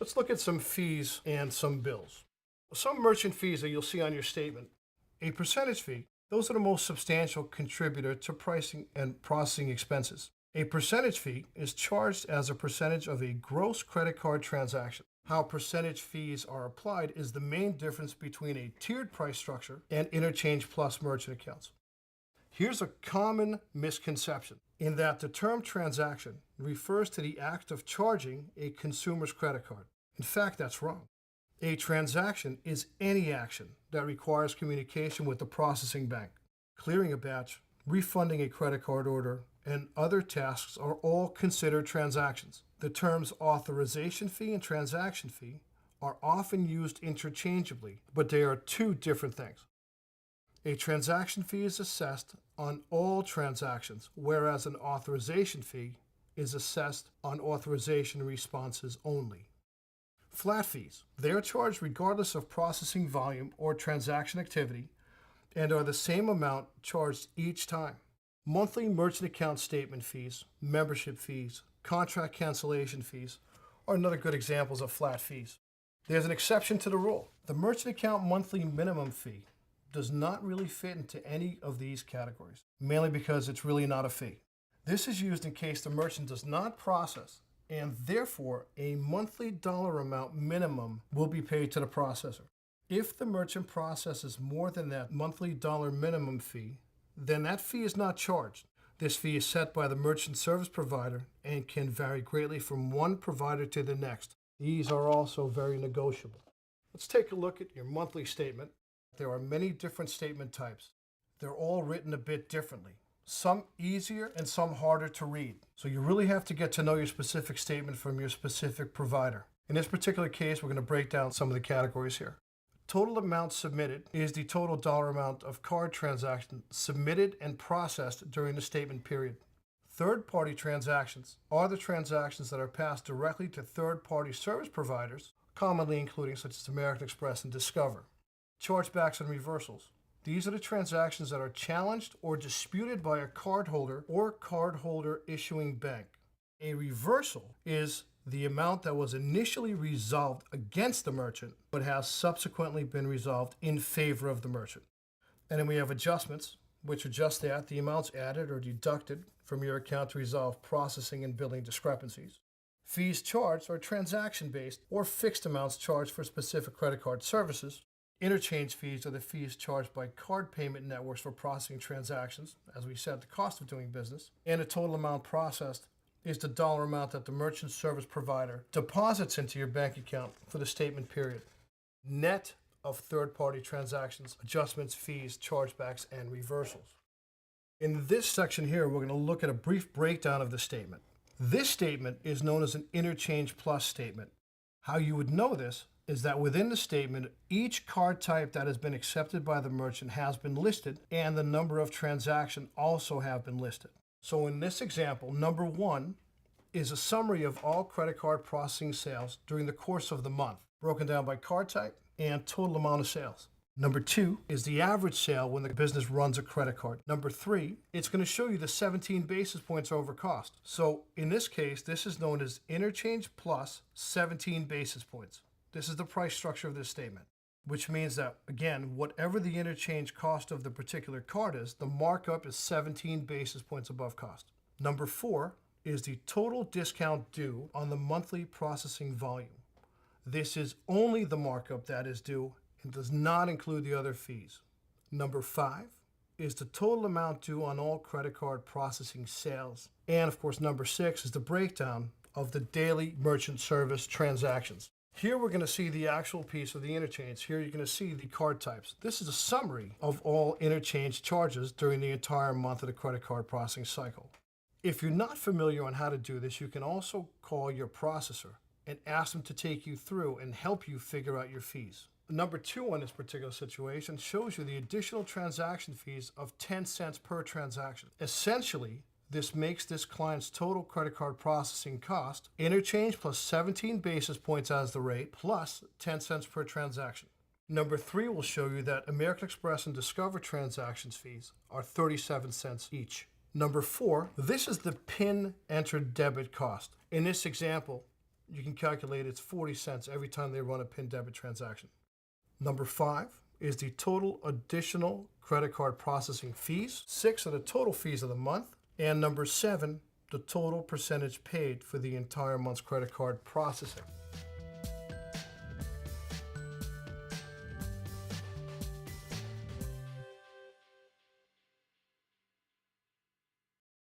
Let's look at some fees and some bills. Some merchant fees that you'll see on your statement. A percentage fee, those are the most substantial contributor to pricing and processing expenses. A percentage fee is charged as a percentage of a gross credit card transaction. How percentage fees are applied is the main difference between a tiered price structure and Interchange Plus merchant accounts. Here's a common misconception in that the term transaction refers to the act of charging a consumer's credit card. In fact, that's wrong. A transaction is any action that requires communication with the processing bank. Clearing a batch, refunding a credit card order, and other tasks are all considered transactions. The terms authorization fee and transaction fee are often used interchangeably, but they are two different things. A transaction fee is assessed on all transactions, whereas an authorization fee is assessed on authorization responses only. Flat fees. They are charged regardless of processing volume or transaction activity and are the same amount charged each time. Monthly merchant account statement fees, membership fees, contract cancellation fees are another good examples of flat fees. There's an exception to the rule. The merchant account monthly minimum fee does not really fit into any of these categories, mainly because it's really not a fee. This is used in case the merchant does not process, and therefore a monthly dollar amount minimum will be paid to the processor. If the merchant processes more than that monthly dollar minimum fee, then that fee is not charged. This fee is set by the merchant service provider and can vary greatly from one provider to the next. These are also very negotiable. Let's take a look at your monthly statement. There are many different statement types. They're all written a bit differently. Some easier and some harder to read. So you really have to get to know your specific statement from your specific provider. In this particular case, we're going to break down some of the categories here. Total amount submitted is the total dollar amount of card transactions submitted and processed during the statement period. Third-party transactions are the transactions that are passed directly to third-party service providers, commonly including such as American Express and Discover. Chargebacks and reversals. These are the transactions that are challenged or disputed by a cardholder or cardholder issuing bank. A reversal is the amount that was initially resolved against the merchant but has subsequently been resolved in favor of the merchant. And then we have adjustments, which are just that, the amounts added or deducted from your account to resolve processing and billing discrepancies. Fees charged are transaction-based or fixed amounts charged for specific credit card services. Interchange fees are the fees charged by card payment networks for processing transactions, as we said, the cost of doing business. And the total amount processed is the dollar amount that the merchant service provider deposits into your bank account for the statement period. Net of third-party transactions, adjustments, fees, chargebacks, and reversals. In this section here, we're going to look at a brief breakdown of the statement. This statement is known as an Interchange Plus statement. How you would know this is that within the statement, each card type that has been accepted by the merchant has been listed, and the number of transactions also have been listed. So in this example, number 1 is a summary of all credit card processing sales during the course of the month, broken down by card type and total amount of sales. Number 2 is the average sale when the business runs a credit card. Number 3, it's going to show you the 17 basis points over cost. So in this case, this is known as Interchange Plus 17 basis points. This is the price structure of this statement, which means that, again, whatever the interchange cost of the particular card is, the markup is 17 basis points above cost. Number 4 is the total discount due on the monthly processing volume. This is only the markup that is due and does not include the other fees. Number 5 is the total amount due on all credit card processing sales. And of course, number 6 is the breakdown of the daily merchant service transactions. Here we're going to see the actual piece of the interchange. Here you're going to see the card types. This is a summary of all interchange charges during the entire month of the credit card processing cycle. If you're not familiar on how to do this, you can also call your processor and ask them to take you through and help you figure out your fees. Number 2 on this particular situation shows you the additional transaction fees of 10 cents per transaction. Essentially, this makes this client's total credit card processing cost interchange plus 17 basis points as the rate plus 10 cents per transaction. Number 3 will show you that American Express and Discover transactions fees are 37 cents each. Number 4, this is the PIN entered debit cost. In this example, you can calculate it's 40 cents every time they run a PIN debit transaction. Number 5 is the total additional credit card processing fees. 6 are the total fees of the month. And number 7, the total percentage paid for the entire month's credit card processing.